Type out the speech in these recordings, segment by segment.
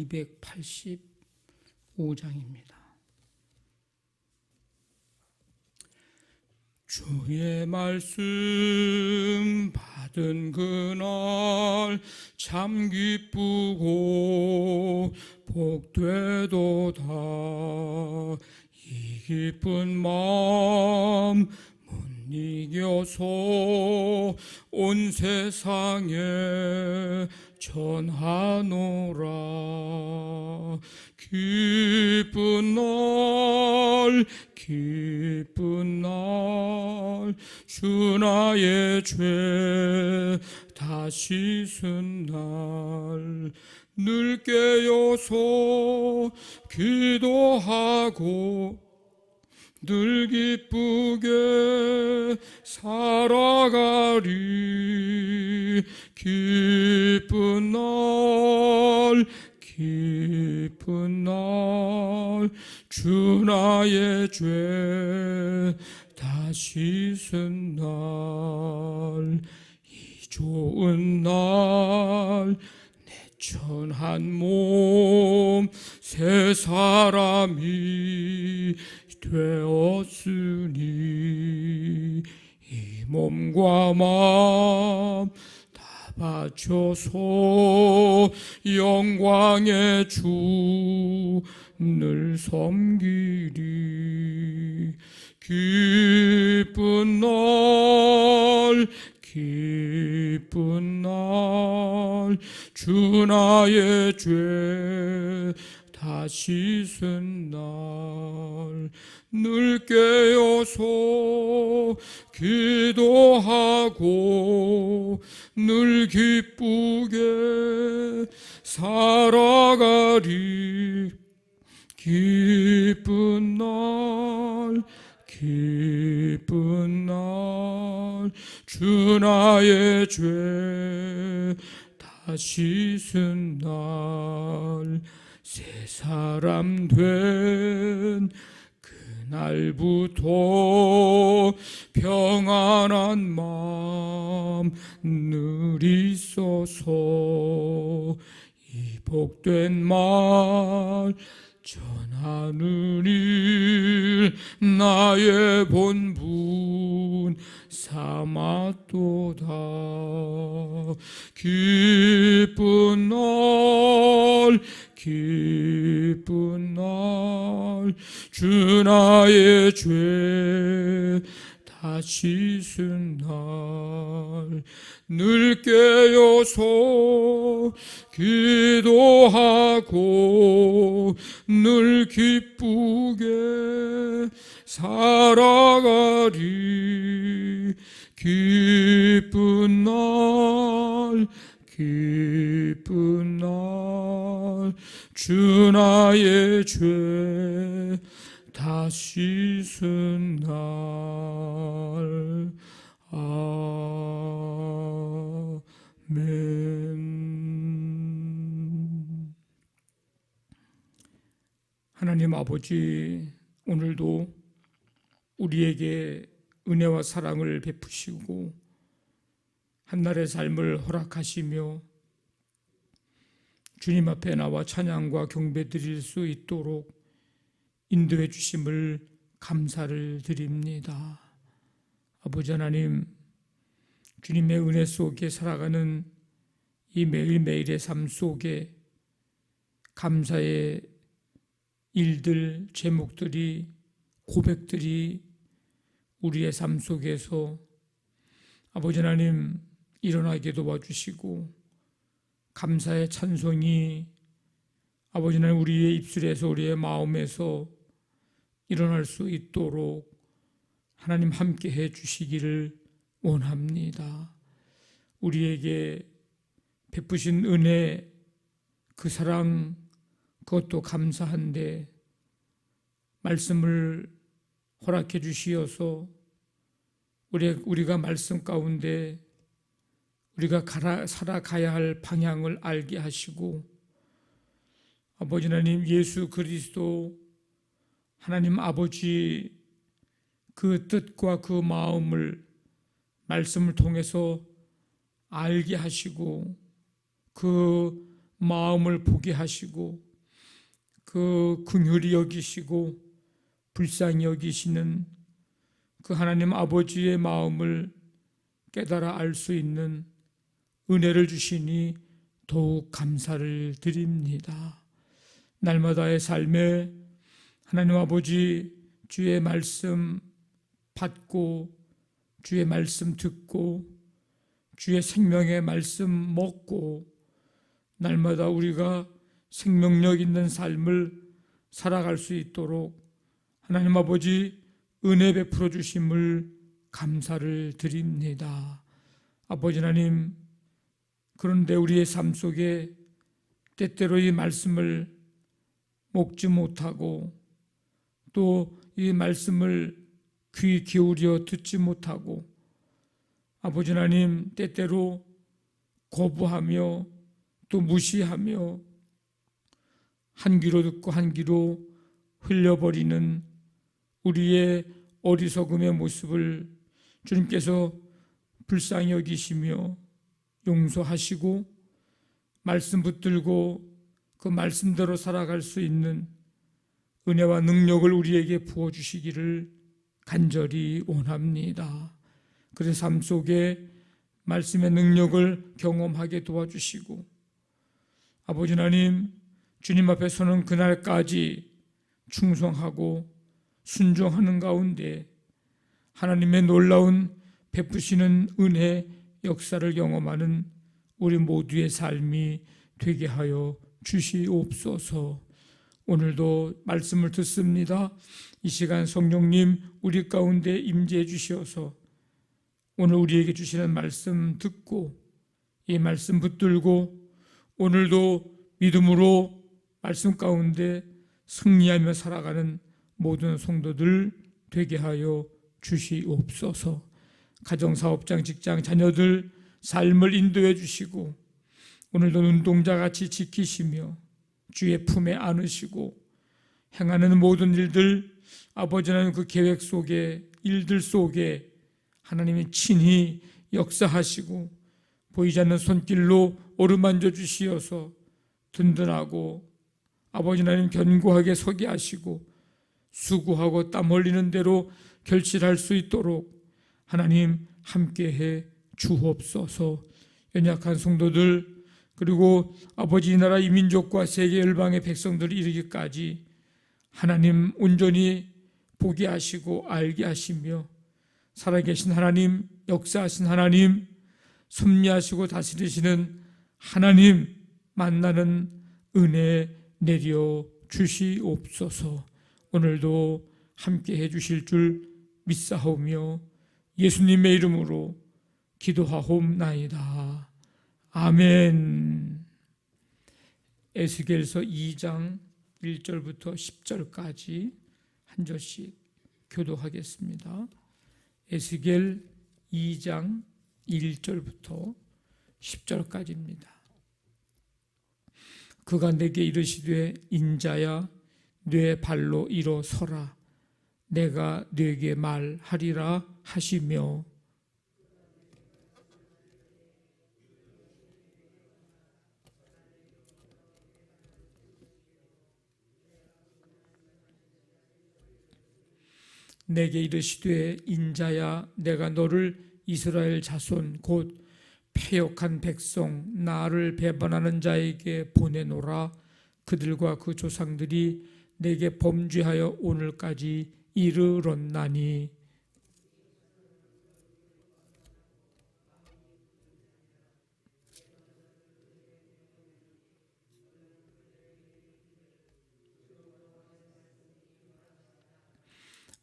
285장입니다. 주의 말씀 받은 그날 참 기쁘고 복되도다. 이 기쁜 마음 못 이겨서 온 세상에 전하노라. 기쁜 날 주 나의 죄 다 씻은 날 늘 깨어서 기도하고 늘 기쁘게 살아가리. 기쁜 날 주 나의 죄 다 씻은 날 이 좋은 날 내 천한 몸 새 사람이 되었으니 이 몸과 마음 다 바쳐서 영광의 주를 섬기리. 기쁜 날 주 나의 죄 다 씻은 날 늘 깨어서 기도하고 늘 기쁘게 살아가리. 기쁜 날 주 나의 죄 다 씻은 날 새 사람 된 그날부터 평안한 마음 늘 있어서 이 복된 말 전하는 일 나의 본분 삼았도다. 기쁜 날 주 나의 죄 다 씻은 날 늘 깨어서 기도하고 늘 기쁘게 살아가리. 기쁜 날 주 나의 죄 다 씻은 날. 아멘. 하나님 아버지, 오늘도 우리에게 은혜와 사랑을 베푸시고 한날의 삶을 허락하시며 주님 앞에 나와 찬양과 경배 드릴 수 있도록 인도해 주심을 감사를 드립니다. 아버지 하나님, 주님의 은혜 속에 살아가는 이 매일매일의 삶 속에 감사의 일들, 제목들이, 고백들이 우리의 삶 속에서 아버지 하나님 일어나게 도와주시고 감사의 찬송이 아버지 하나님 우리의 입술에서 우리의 마음에서 일어날 수 있도록 하나님 함께 해 주시기를 원합니다. 우리에게 베푸신 은혜, 그 사랑, 그것도 감사한데 말씀을 허락해 주시어서 우리가 말씀 가운데 우리가 살아가야 할 방향을 알게 하시고 아버지 하나님 예수 그리스도 하나님 아버지 그 뜻과 그 마음을 말씀을 통해서 알게 하시고 그 마음을 보게 하시고 그 긍휼히 여기시고 불쌍히 여기시는 그 하나님 아버지의 마음을 깨달아 알 수 있는 은혜를 주시니 더욱 감사를 드립니다. 날마다의 삶에 하나님 아버지 주의 말씀 받고 주의 말씀 듣고 주의 생명의 말씀 먹고 날마다 우리가 생명력 있는 삶을 살아갈 수 있도록 하나님 아버지 은혜 베풀어 주심을 감사를 드립니다. 아버지 하나님, 그런데 우리의 삶 속에 때때로 이 말씀을 먹지 못하고 또 이 말씀을 귀 기울여 듣지 못하고 아버지 하나님 때때로 거부하며 또 무시하며 한 귀로 듣고 한 귀로 흘려버리는 우리의 어리석음의 모습을 주님께서 불쌍히 여기시며 용서하시고 말씀 붙들고 그 말씀대로 살아갈 수 있는 은혜와 능력을 우리에게 부어주시기를 간절히 원합니다. 그래서 삶 속에 말씀의 능력을 경험하게 도와주시고 아버지 하나님, 주님 앞에 서는 그날까지 충성하고 순종하는 가운데 하나님의 놀라운 베푸시는 은혜 역사를 경험하는 우리 모두의 삶이 되게 하여 주시옵소서. 오늘도 말씀을 듣습니다. 이 시간 성령님 우리 가운데 임재해 주시어서 오늘 우리에게 주시는 말씀 듣고 이 말씀 붙들고 오늘도 믿음으로 말씀 가운데 승리하며 살아가는 모든 성도들 되게 하여 주시옵소서. 가정사업장, 직장, 자녀들 삶을 인도해 주시고 오늘도 눈동자같이 지키시며 주의 품에 안으시고 행하는 모든 일들 아버지 하나님 그 계획 속에 일들 속에 하나님이 친히 역사하시고 보이지 않는 손길로 어루만져 주시어서 든든하고 아버지 하나님 견고하게 서게 하시고 수고하고 땀 흘리는 대로 결실할 수 있도록 하나님 함께해 주옵소서. 연약한 성도들 그리고 아버지 이 나라 이 민족과 세계 열방의 백성들이 이르기까지 하나님 온전히 보게 하시고 알게 하시며 살아계신 하나님, 역사하신 하나님, 섭리하시고 다스리시는 하나님 만나는 은혜 내려 주시옵소서. 오늘도 함께해 주실 줄 믿사오며 예수님의 이름으로 기도하옵나이다. 아멘. 에스겔서 2장 1절부터 10절까지 한 절씩 교도하겠습니다. 에스겔 2장 1절부터 10절까지입니다. 그가 내게 이르시되 인자야 내 발로 일어서라 내가 네게 말하리라 하시며 내게 이르시되 인자야 내가 너를 이스라엘 자손 곧 패역한 백성 나를 배반하는 자에게 보내노라. 그들과 그 조상들이 내게 범죄하여 오늘까지 이르렀나니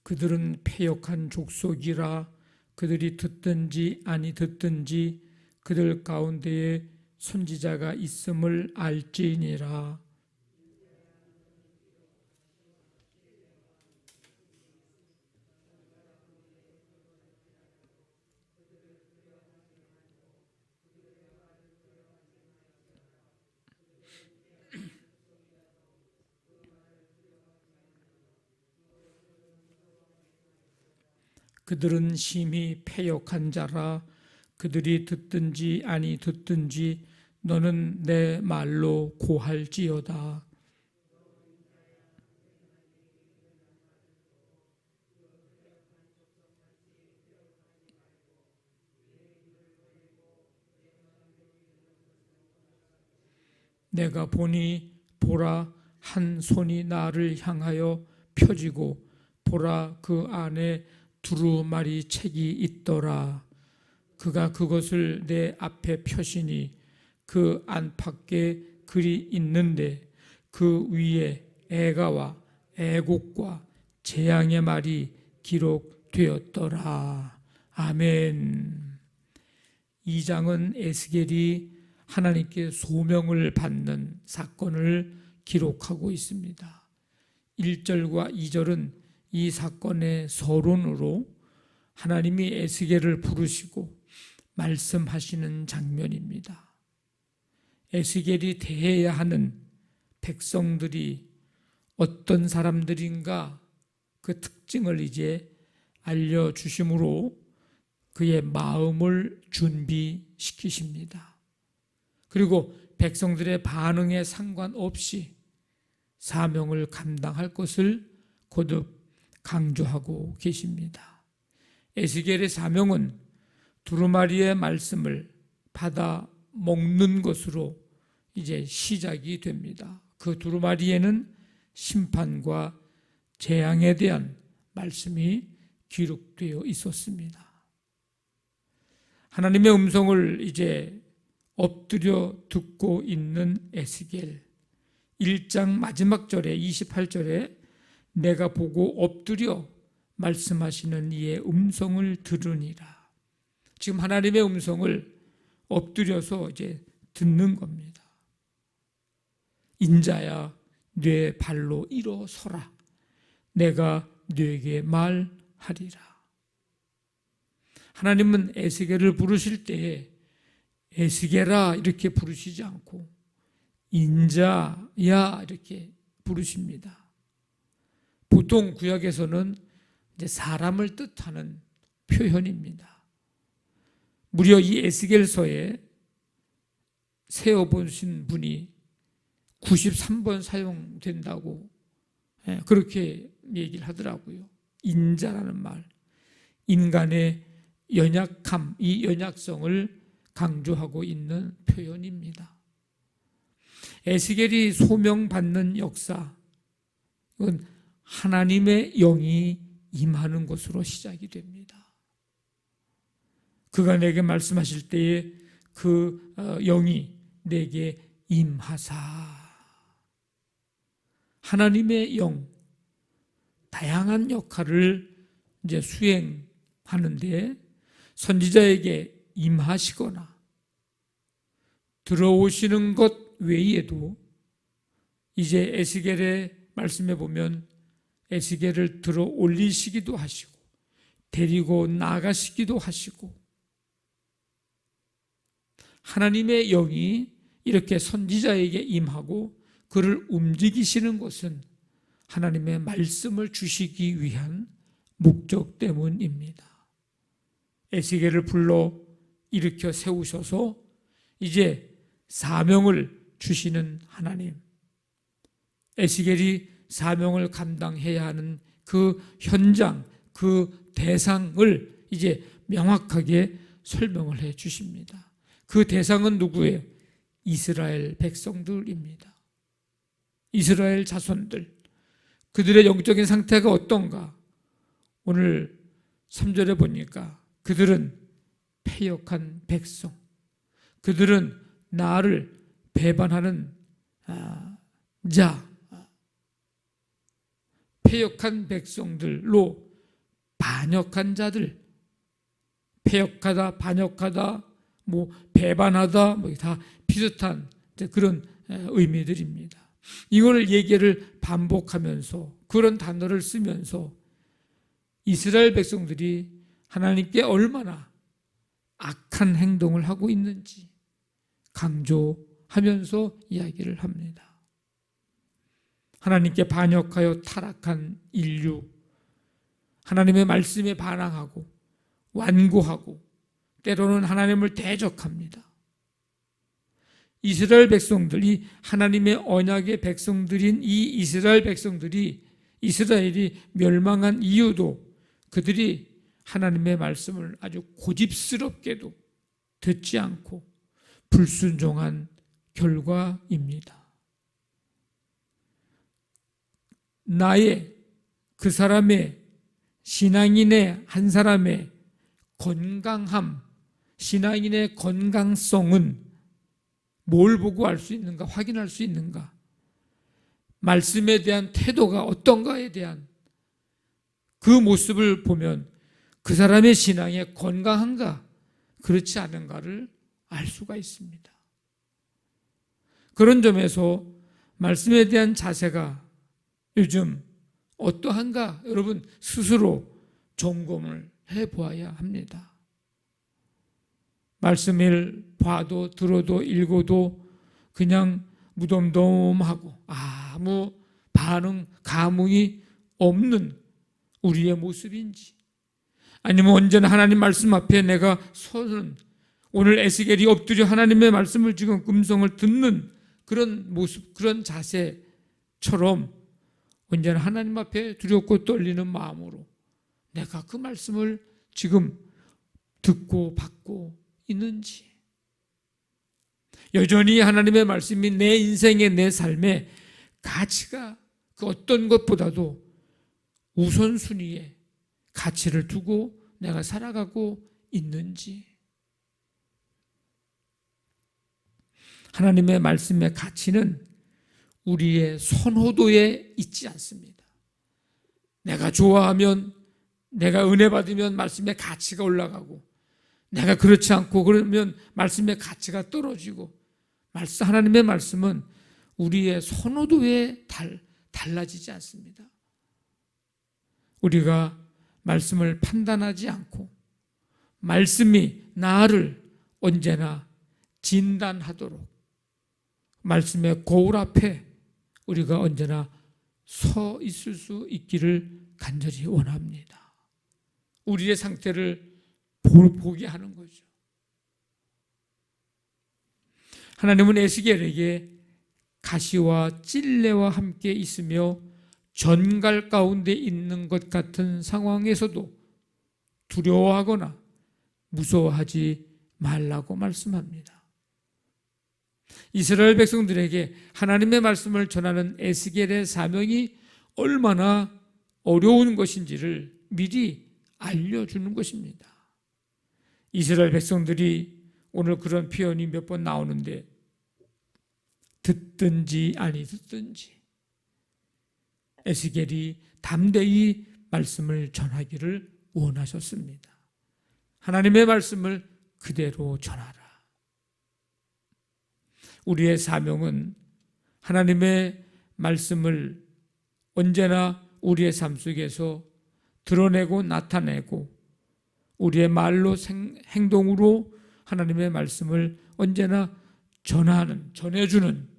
그들은 패역한 족속이라. 그들이 듣든지 아니 듣든지 그들 가운데에 선지자가 있음을 알지니라. 그들은 심히 패역한 자라. 그들이 듣든지 아니 듣든지 너는 내 말로 고할지어다. 내가 보니 보라, 한 손이 나를 향하여 펴지고 보라, 그 안에 두루마리 책이 있더라. 그가 그것을 내 앞에 펴시니 그 안팎에 글이 있는데 그 위에 애가와 애곡과 재앙의 말이 기록되었더라. 아멘. 2장은 에스겔이 하나님께 소명을 받는 사건을 기록하고 있습니다. 1절과 2절은 이 사건의 서론으로 하나님이 에스겔을 부르시고 말씀하시는 장면입니다. 에스겔이 대해야 하는 백성들이 어떤 사람들인가 그 특징을 이제 알려주심으로 그의 마음을 준비시키십니다. 그리고 백성들의 반응에 상관없이 사명을 감당할 것을 거듭 강조하고 계십니다. 에스겔의 사명은 두루마리의 말씀을 받아 먹는 것으로 이제 시작이 됩니다. 그 두루마리에는 심판과 재앙에 대한 말씀이 기록되어 있었습니다. 하나님의 음성을 이제 엎드려 듣고 있는 에스겔. 1장 마지막 절에 28절에 내가 보고 엎드려 말씀하시는 이의 음성을 들으니라. 지금 하나님의 음성을 엎드려서 이제 듣는 겁니다. 인자야 내 발로 일어서라. 내가 네게 말하리라. 하나님은 에스겔을 부르실 때에 에스겔아 이렇게 부르시지 않고 인자야 이렇게 부르십니다. 보통 구약에서는 이제 사람을 뜻하는 표현입니다. 무려 이 에스겔서에 세어보신 분이 93번 사용된다고 그렇게 얘기를 하더라고요. 인자라는 말, 인간의 연약함, 이 연약성을 강조하고 있는 표현입니다. 에스겔이 소명받는 역사, 이건 하나님의 영이 임하는 것으로 시작이 됩니다. 그가 내게 말씀하실 때에 그 영이 내게 임하사. 하나님의 영, 다양한 역할을 이제 수행하는데 선지자에게 임하시거나 들어오시는 것 외에도 이제 에스겔의 말씀에 보면 에스겔을 들어 올리시기도 하시고 데리고 나가시기도 하시고 하나님의 영이 이렇게 선지자에게 임하고 그를 움직이시는 것은 하나님의 말씀을 주시기 위한 목적 때문입니다. 에스겔을 불러 일으켜 세우셔서 이제 사명을 주시는 하나님, 에스겔이 사명을 감당해야 하는 그 현장, 그 대상을 이제 명확하게 설명을 해 주십니다. 그 대상은 누구예요? 이스라엘 백성들입니다. 이스라엘 자손들, 그들의 영적인 상태가 어떤가? 오늘 3절에 보니까 그들은 패역한 백성, 그들은 나를 배반하는 자, 패역한 백성들로 반역한 자들, 패역하다, 반역하다, 배반하다, 다 비슷한 그런 의미들입니다. 이걸 얘기를 반복하면서 그런 단어를 쓰면서 이스라엘 백성들이 하나님께 얼마나 악한 행동을 하고 있는지 강조하면서 이야기를 합니다. 하나님께 반역하여 타락한 인류, 하나님의 말씀에 반항하고 완고하고 때로는 하나님을 대적합니다. 이스라엘 백성들, 이 하나님의 언약의 백성들인 이 이스라엘 백성들이, 이스라엘이 멸망한 이유도 그들이 하나님의 말씀을 아주 고집스럽게도 듣지 않고 불순종한 결과입니다. 나의, 그 사람의, 신앙인의 한 사람의 건강함, 신앙인의 건강성은 뭘 보고 알 수 있는가, 확인할 수 있는가? 말씀에 대한 태도가 어떤가에 대한 그 모습을 보면 그 사람의 신앙이 건강한가, 그렇지 않은가를 알 수가 있습니다. 그런 점에서 말씀에 대한 자세가 요즘 어떠한가, 여러분 스스로 점검을 해보아야 합니다. 말씀을 봐도 들어도 읽어도 그냥 무덤덤하고 아무 반응, 감흥이 없는 우리의 모습인지, 아니면 언제나 하나님 말씀 앞에 내가 서는, 오늘 에스겔이 엎드려 하나님의 말씀을 지금 음성을 듣는 그런 모습, 그런 자세처럼 언제나 하나님 앞에 두렵고 떨리는 마음으로 내가 그 말씀을 지금 듣고 받고 있는지, 여전히 하나님의 말씀이 내 인생의, 내 삶의 가치가 그 어떤 것보다도 우선순위에 가치를 두고 내가 살아가고 있는지, 하나님의 말씀의 가치는 우리의 선호도에 있지 않습니다. 내가 좋아하면, 내가 은혜 받으면 말씀의 가치가 올라가고, 내가 그렇지 않고 그러면 말씀의 가치가 떨어지고, 하나님의 말씀은 우리의 선호도에 달라지지 않습니다. 우리가 말씀을 판단하지 않고 말씀이 나를 언제나 진단하도록 말씀의 거울 앞에 우리가 언제나 서 있을 수 있기를 간절히 원합니다. 우리의 상태를 보게 하는 거죠. 하나님은 에스겔에게 가시와 찔레와 함께 있으며 전갈 가운데 있는 것 같은 상황에서도 두려워하거나 무서워하지 말라고 말씀합니다. 이스라엘 백성들에게 하나님의 말씀을 전하는 에스겔의 사명이 얼마나 어려운 것인지를 미리 알려주는 것입니다. 이스라엘 백성들이, 오늘 그런 표현이 몇 번 나오는데, 듣든지 아니 듣든지 에스겔이 담대히 말씀을 전하기를 원하셨습니다. 하나님의 말씀을 그대로 전하라. 우리의 사명은 하나님의 말씀을 언제나 우리의 삶 속에서 드러내고 나타내고 우리의 말로 행동으로 하나님의 말씀을 언제나 전해주는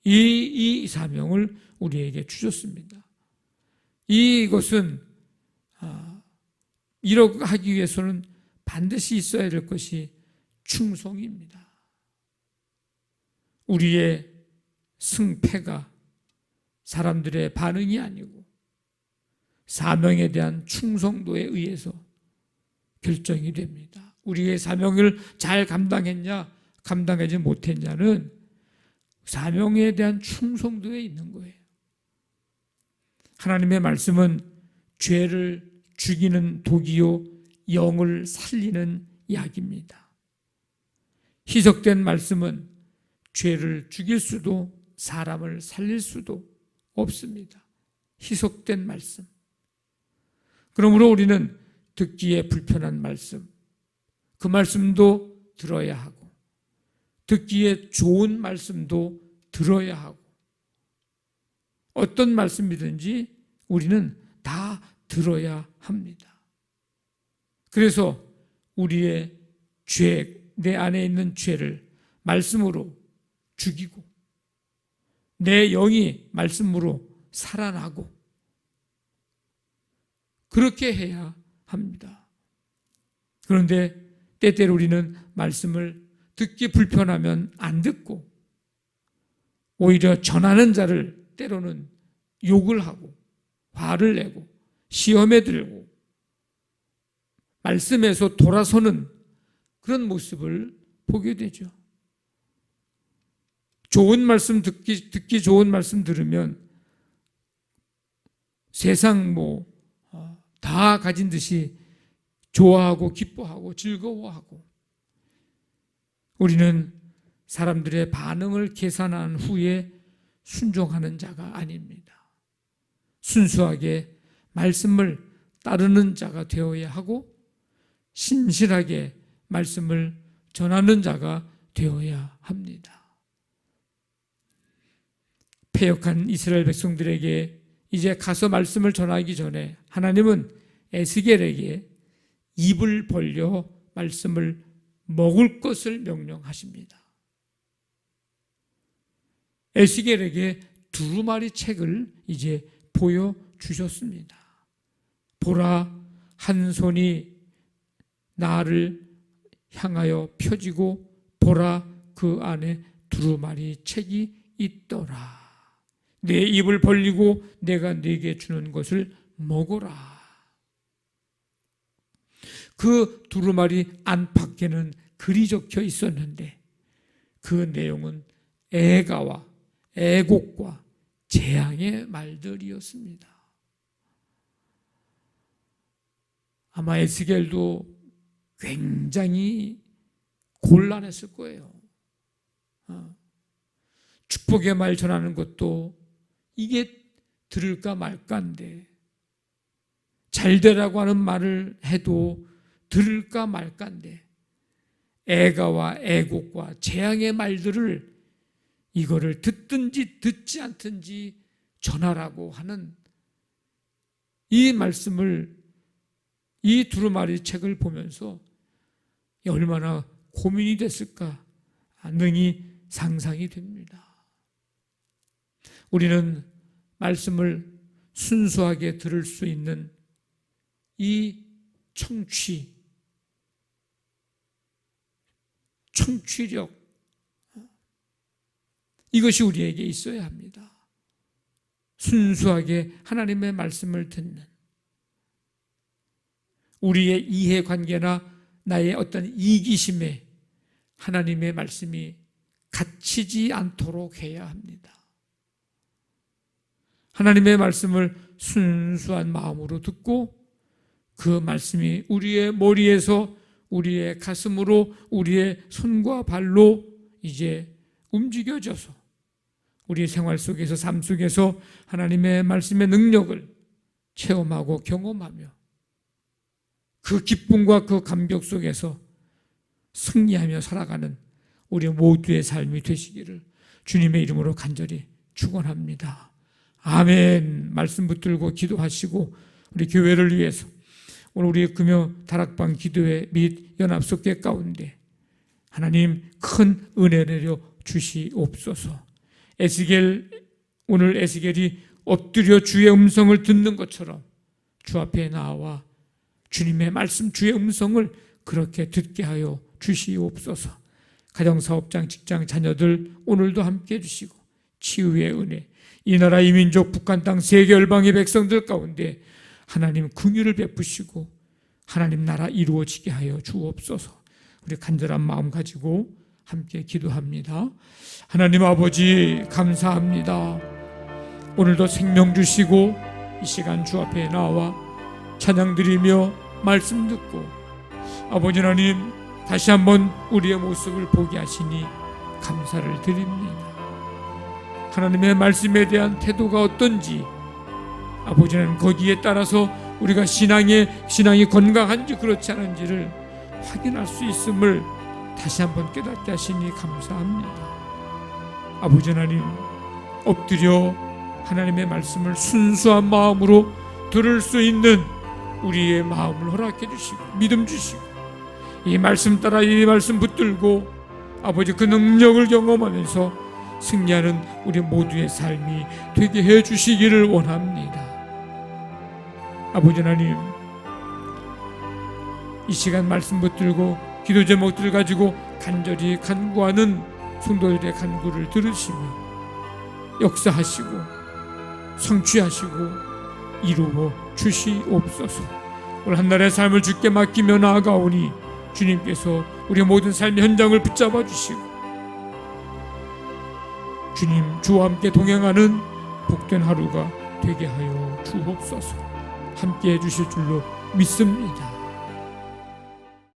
이 사명을 우리에게 주셨습니다. 이것은 이렇게 하기 위해서는 반드시 있어야 될 것이 충성입니다. 우리의 승패가 사람들의 반응이 아니고 사명에 대한 충성도에 의해서 결정이 됩니다. 우리의 사명을 잘 감당했냐, 감당하지 못했냐는 사명에 대한 충성도에 있는 거예요. 하나님의 말씀은 죄를 죽이는 독이요 영을 살리는 약입니다. 희석된 말씀은 죄를 죽일 수도 사람을 살릴 수도 없습니다. 희석된 말씀. 그러므로 우리는 듣기에 불편한 말씀, 그 말씀도 들어야 하고, 듣기에 좋은 말씀도 들어야 하고, 어떤 말씀이든지 우리는 다 들어야 합니다. 그래서 우리의 내 안에 있는 죄를 말씀으로 죽이고 내 영이 말씀으로 살아나고 그렇게 해야 합니다. 그런데 때때로 우리는 말씀을 듣기 불편하면 안 듣고 오히려 전하는 자를 때로는 욕을 하고 화를 내고 시험에 들고 말씀에서 돌아서는 그런 모습을 보게 되죠. 좋은 말씀 듣기 좋은 말씀 들으면 세상 다 가진 듯이 좋아하고 기뻐하고 즐거워하고, 우리는 사람들의 반응을 계산한 후에 순종하는 자가 아닙니다. 순수하게 말씀을 따르는 자가 되어야 하고 신실하게 말씀을 전하는 자가 되어야 합니다. 패역한 이스라엘 백성들에게 이제 가서 말씀을 전하기 전에 하나님은 에스겔에게 입을 벌려 말씀을 먹을 것을 명령하십니다. 에스겔에게 두루마리 책을 이제 보여주셨습니다. 보라, 한 손이 나를 향하여 펴지고 보라, 그 안에 두루마리 책이 있더라. 내 입을 벌리고 내가 네게 주는 것을 먹어라. 그 두루마리 안팎에는 글이 적혀 있었는데 그 내용은 애가와 애곡과 재앙의 말들이었습니다. 아마 에스겔도 굉장히 곤란했을 거예요. 축복의 말 전하는 것도 이게 들을까 말까인데, 잘 되라고 하는 말을 해도 들을까 말까인데, 애가와 애곡과 재앙의 말들을 이거를 듣든지 듣지 않든지 전하라고 하는 이 말씀을, 이 두루마리 책을 보면서 얼마나 고민이 됐을까 능히 상상이 됩니다. 우리는 말씀을 순수하게 들을 수 있는 이 청취력, 이것이 우리에게 있어야 합니다. 순수하게 하나님의 말씀을 듣는, 우리의 이해관계나 나의 어떤 이기심에 하나님의 말씀이 갇히지 않도록 해야 합니다. 하나님의 말씀을 순수한 마음으로 듣고 그 말씀이 우리의 머리에서 우리의 가슴으로 우리의 손과 발로 이제 움직여져서 우리의 생활 속에서, 삶 속에서 하나님의 말씀의 능력을 체험하고 경험하며 그 기쁨과 그 감격 속에서 승리하며 살아가는 우리 모두의 삶이 되시기를 주님의 이름으로 간절히 축원합니다. 아멘. 말씀 붙들고 기도하시고 우리 교회를 위해서 오늘 우리 금요 다락방 기도회 및 연합속회 가운데 하나님 큰 은혜 내려 주시옵소서. 오늘 에스겔이 엎드려 주의 음성을 듣는 것처럼 주 앞에 나와 주님의 말씀, 주의 음성을 그렇게 듣게 하여 주시옵소서. 가정사업장, 직장, 자녀들 오늘도 함께 해주시고 치유의 은혜, 이 나라 이 민족 북한 땅 세계 열방의 백성들 가운데 하나님 긍휼을 베푸시고 하나님 나라 이루어지게 하여 주옵소서. 우리 간절한 마음 가지고 함께 기도합니다. 하나님 아버지 감사합니다. 오늘도 생명 주시고 이 시간 주 앞에 나와 찬양 드리며 말씀 듣고 아버지 하나님 다시 한번 우리의 모습을 보게 하시니 감사를 드립니다. 하나님의 말씀에 대한 태도가 어떤지 아버지 하나님 거기에 따라서 우리가 신앙이 건강한지 그렇지 않은지를 확인할 수 있음을 다시 한번 깨닫게 하시니 감사합니다. 아버지 하나님 엎드려 하나님의 말씀을 순수한 마음으로 들을 수 있는 우리의 마음을 허락해 주시고 믿음 주시고 이 말씀 따라 이 말씀 붙들고 아버지 그 능력을 경험하면서 승리하는 우리 모두의 삶이 되게 해 주시기를 원합니다. 아버지 하나님 이 시간 말씀 붙들고 기도 제목들 가지고 간절히 간구하는 성도들의 간구를 들으시며 역사하시고 성취하시고 이루어 주시옵소서. 오늘 한날의 삶을 주께 맡기며 나아가오니 주님께서 우리 모든 삶의 현장을 붙잡아 주시고 주님 주와 함께 동행하는 복된 하루가 되게 하여 주옵소서. 함께 해주실 줄로 믿습니다.